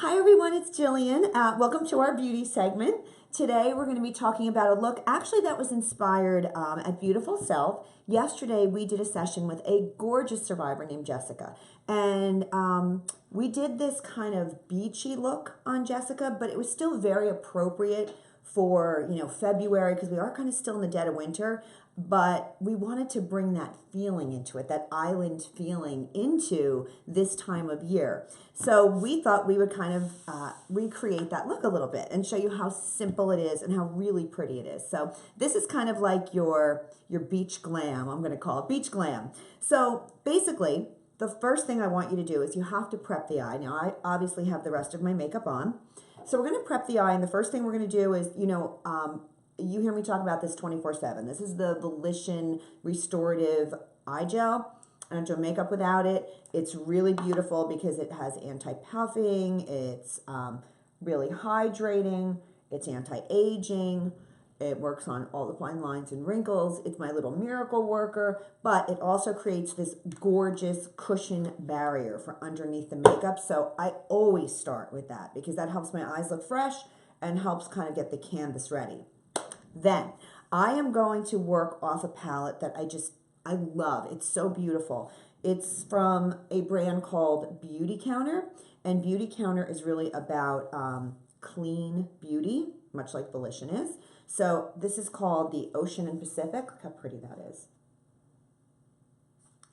Hi everyone, it's Jillian. Welcome to our beauty segment. Today we're going to be talking about a look actually that was inspired at Beautiful Self. Yesterday we did a session with a gorgeous survivor named Jessica, and we did this kind of beachy look on Jessica, but it was still very appropriate for February, because we are kind of still in the dead of winter, but we wanted to bring that feeling into it, that island feeling into this time of year. So we thought we would kind of recreate that look a little bit and show you how simple it is and how really pretty it is. So this is kind of like your beach glam. I'm going to call it beach glam. So basically, the first thing I want you to do is you have to prep the eye. Now I obviously have the rest of my makeup on. So we're going to prep the eye, and the first thing we're going to do is, you hear me talk about this 24/7. This is the Volition Restorative Eye Gel. I don't do makeup without it. It's really beautiful because it has anti-puffing, it's really hydrating, it's anti-aging, it works on all the fine lines and wrinkles. It's my little miracle worker, but it also creates this gorgeous cushion barrier for underneath the makeup. So I always start with that because that helps my eyes look fresh and helps kind of get the canvas ready. Then I am going to work off a palette that I love. It's so beautiful. It's from a brand called Beauty Counter, and Beauty Counter is really about clean beauty, much like Volition is. So this is called the Ocean and Pacific. Look how pretty that is.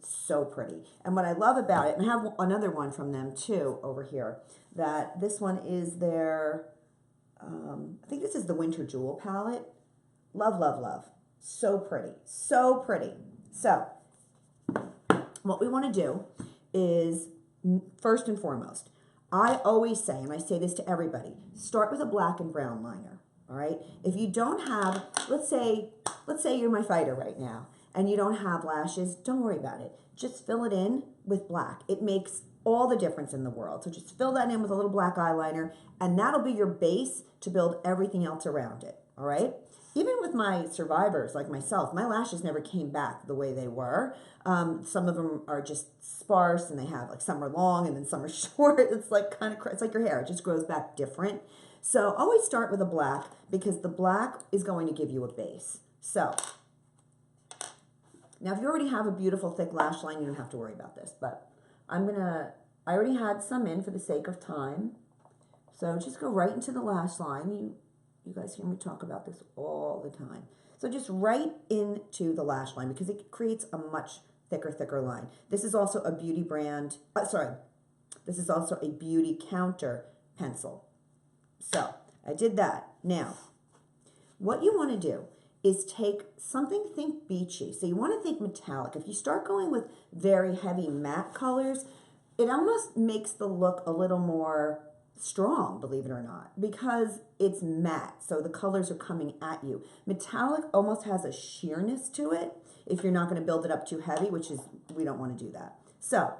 So pretty. And what I love about it, and I have another one from them too over here, that this one is their, I think this is the Winter Jewel palette. Love, love, love. So pretty. So pretty. So what we want to do is, first and foremost, I always say, and I say this to everybody, start with a black and brown liner. All right. If you don't have, let's say you're my fighter right now and you don't have lashes, don't worry about it. Just fill it in with black. It makes all the difference in the world. So just fill that in with a little black eyeliner, and that'll be your base to build everything else around it. All right. Even with my survivors like myself, my lashes never came back the way they were. Some of them are just sparse, and they have some are long and then some are short. It's like it's like your hair. It just grows back different. So always start with a black because the black is going to give you a base. So now if you already have a beautiful thick lash line, you don't have to worry about this, but I already had some in for the sake of time. So just go right into the lash line. You guys hear me talk about this all the time. So just right into the lash line because it creates a much thicker line. This is also a beauty brand, this is also a Beauty Counter pencil. So I did that. Now, what you want to do is take something, think beachy. So you want to think metallic. If you start going with very heavy matte colors, it almost makes the look a little more strong, believe it or not, because it's matte. So the colors are coming at you. Metallic almost has a sheerness to it if you're not going to build it up too heavy, which is, we don't want to do that. So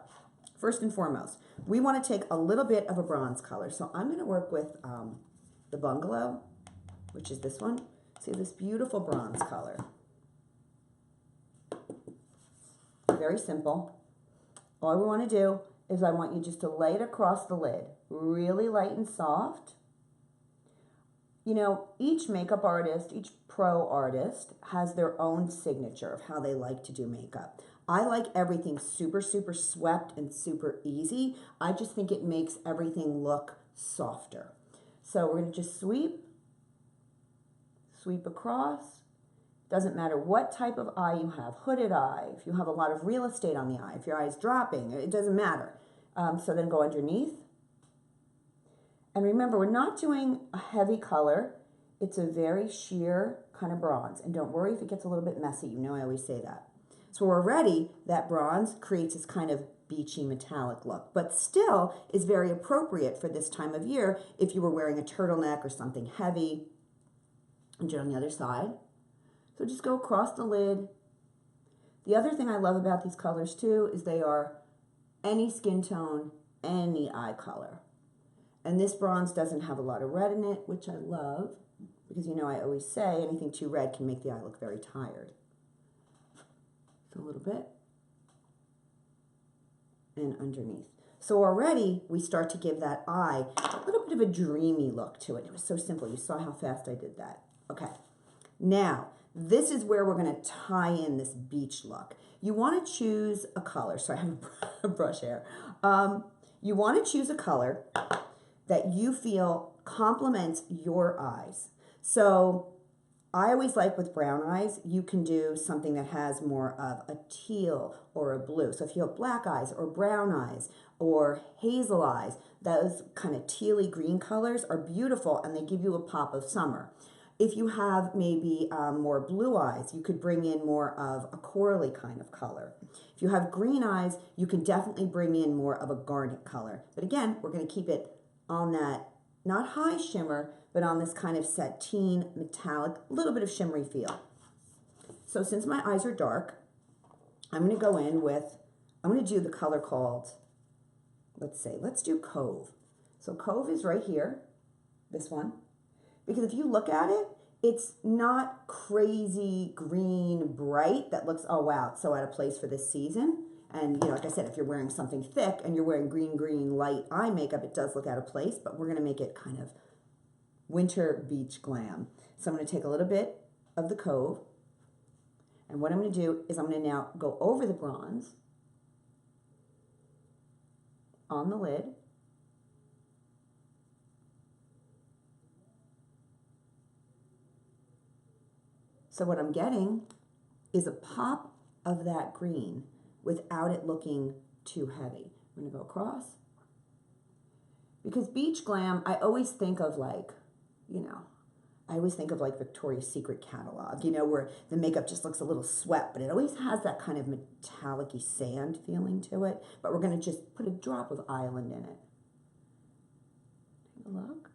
first and foremost, we want to take a little bit of a bronze color. So I'm going to work with the Bungalow, which is this one. See this beautiful bronze color. Very simple. All we want to do is I want you just to lay it across the lid, really light and soft. You know, each makeup artist, each pro artist has their own signature of how they like to do makeup. I like everything super, super swept and super easy. I just think it makes everything look softer. So we're going to just sweep across. Doesn't matter what type of eye you have, hooded eye, if you have a lot of real estate on the eye, if your eye is dropping, it doesn't matter. So then go underneath. And remember, we're not doing a heavy color. It's a very sheer kind of bronze. And don't worry if it gets a little bit messy. You know I always say that. So we're ready. That bronze creates this kind of beachy metallic look, but still is very appropriate for this time of year if you were wearing a turtleneck or something heavy. And do it on the other side. So just go across the lid. The other thing I love about these colors too is they are any skin tone, any eye color. And this bronze doesn't have a lot of red in it, which I love, because you know I always say anything too red can make the eye look very tired. So a little bit. And underneath. So already we start to give that eye a little bit of a dreamy look to it. It was so simple. You saw how fast I did that. Okay. Now, this is where we're going to tie in this beach look. You want to choose a color. So I have a brush here. You want to choose a color that you feel complements your eyes. So I always like with brown eyes, you can do something that has more of a teal or a blue. So if you have black eyes or brown eyes or hazel eyes, those kind of tealy green colors are beautiful and they give you a pop of summer. If you have maybe more blue eyes, you could bring in more of a corally kind of color. If you have green eyes, you can definitely bring in more of a garnet color. But again, we're going to keep it on that, not high shimmer, but on this kind of sateen, metallic, little bit of shimmery feel. So since my eyes are dark, I'm going to go in with, I'm going to do the color called, let's do Cove. So Cove is right here, this one. Because if you look at it, it's not crazy green bright that looks, oh wow, it's so out of place for this season. And you know, like I said, if you're wearing something thick and you're wearing green light eye makeup, it does look out of place, but we're going to make it kind of winter beach glam. So I'm going to take a little bit of the Cove, and what I'm going to do is I'm going to now go over the bronze on the lid. So what I'm getting is a pop of that green without it looking too heavy. I'm going to go across. Because beach glam, I always think of like, you know, I always think of like Victoria's Secret catalog, you know, where the makeup just looks a little swept, but it always has that kind of metallic-y sand feeling to it. But we're going to just put a drop of island in it. Take a look.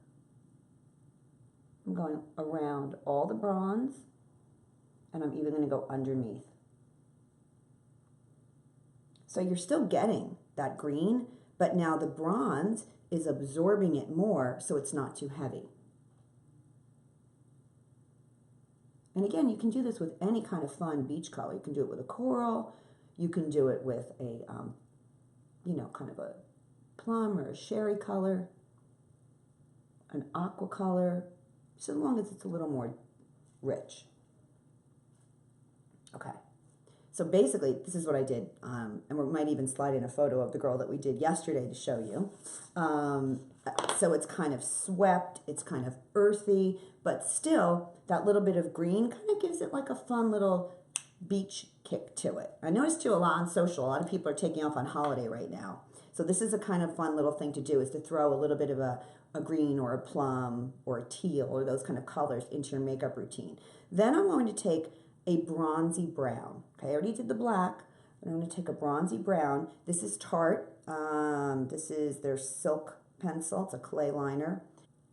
I'm going around all the bronze, and I'm even going to go underneath. So you're still getting that green, but now the bronze is absorbing it more, so it's not too heavy. And again, you can do this with any kind of fun beach color. You can do it with a coral. You can do it with a, you know, kind of a plum or a sherry color, an aqua color, so long as it's a little more rich. Okay. So basically, this is what I did, and we might even slide in a photo of the girl that we did yesterday to show you. So it's kind of swept, it's kind of earthy, but still, that little bit of green kind of gives it like a fun little beach kick to it. I noticed too a lot on social, a lot of people are taking off on holiday right now. So this is a kind of fun little thing to do, is to throw a little bit of a green or a plum or a teal or those kind of colors into your makeup routine. Then I'm going to take a bronzy brown. Okay, I already did the black, but I'm going to take a bronzy brown. This is Tarte. This is their Silk pencil. It's a clay liner.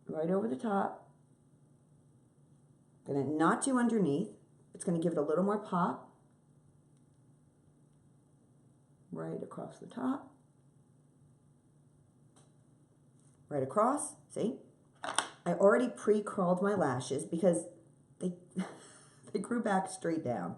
Right over the top. Going to not do underneath. It's going to give it a little more pop. Right across the top. Right across. See? I already pre-curled my lashes because they... They grew back straight down.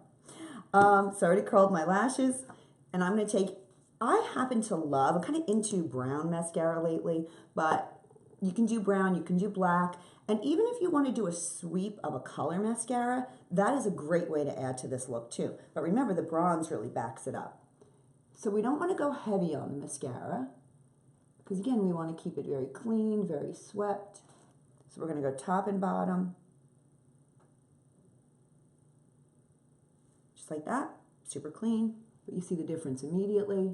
So I already curled my lashes, and I'm going to take, I happen to love, I'm kind of into brown mascara lately, but you can do brown, you can do black, and even if you want to do a sweep of a color mascara, that is a great way to add to this look too. But remember, the bronze really backs it up. So we don't want to go heavy on the mascara, because again, we want to keep it very clean, very swept. So we're going to go top and bottom. Just like that, super clean, but you see the difference immediately.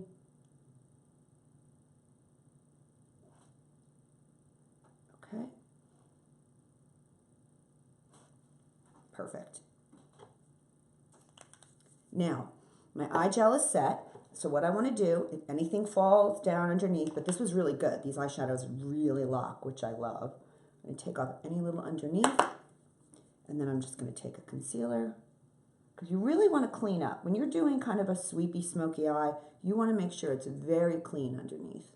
Okay. Perfect. Now, my eye gel is set, so what I want to do, if anything falls down underneath, but this was really good. These eyeshadows really lock, which I love. I'm going to take off any little underneath, and then I'm just going to take a concealer. Because you really want to clean up. When you're doing kind of a sweepy, smoky eye, you want to make sure it's very clean underneath.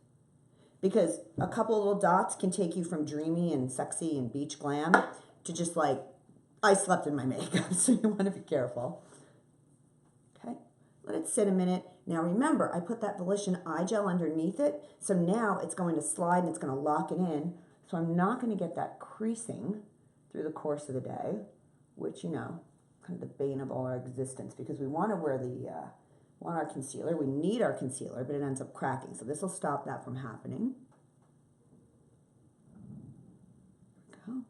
Because a couple little dots can take you from dreamy and sexy and beach glam to just like, I slept in my makeup, so you want to be careful. Okay, let it sit a minute. Now remember, I put that Volition Eye Gel underneath it, so now it's going to slide and it's going to lock it in. So I'm not going to get that creasing through the course of the day, which, you know, kind of the bane of all our existence, because we want to wear the, want our concealer. We need our concealer, but it ends up cracking. So this will stop that from happening. There we go.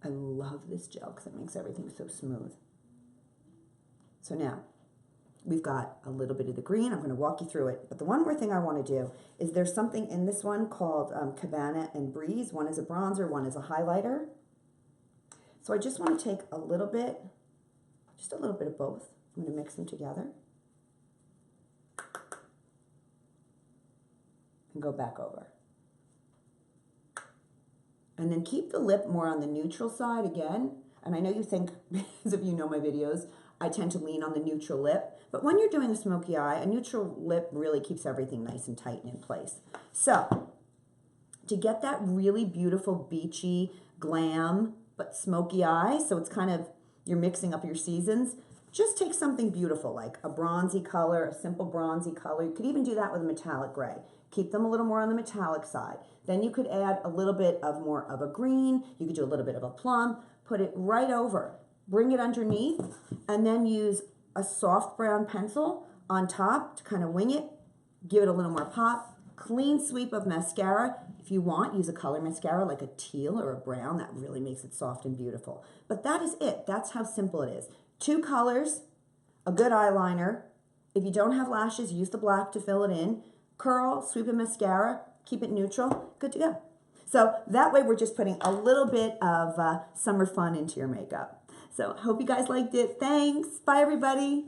I love this gel because it makes everything so smooth. So now, we've got a little bit of the green. I'm going to walk you through it. But the one more thing I want to do is there's something in this one called Cabana and Breeze. One is a bronzer, one is a highlighter. So I just want to take a little bit, just a little bit of both. I'm going to mix them together. And go back over. And then keep the lip more on the neutral side again. And I know you think, because if you know my videos, I tend to lean on the neutral lip. But when you're doing a smoky eye, a neutral lip really keeps everything nice and tight and in place. So, to get that really beautiful beachy, glam, but smoky eye, so it's kind of, you're mixing up your seasons, just take something beautiful, like a bronzy color, a simple bronzy color. You could even do that with a metallic gray. Keep them a little more on the metallic side. Then you could add a little bit of more of a green. You could do a little bit of a plum. Put it right over. Bring it underneath, and then use a soft brown pencil on top to kind of wing it. Give it a little more pop. Clean sweep of mascara. If you want, use a color mascara like a teal or a brown. That really makes it soft and beautiful. But that is it. That's how simple it is. 2 colors, a good eyeliner. If you don't have lashes, use the black to fill it in. Curl, sweep of mascara, keep it neutral, good to go. So that way we're just putting a little bit of summer fun into your makeup. So hope you guys liked it. Thanks. Bye, everybody.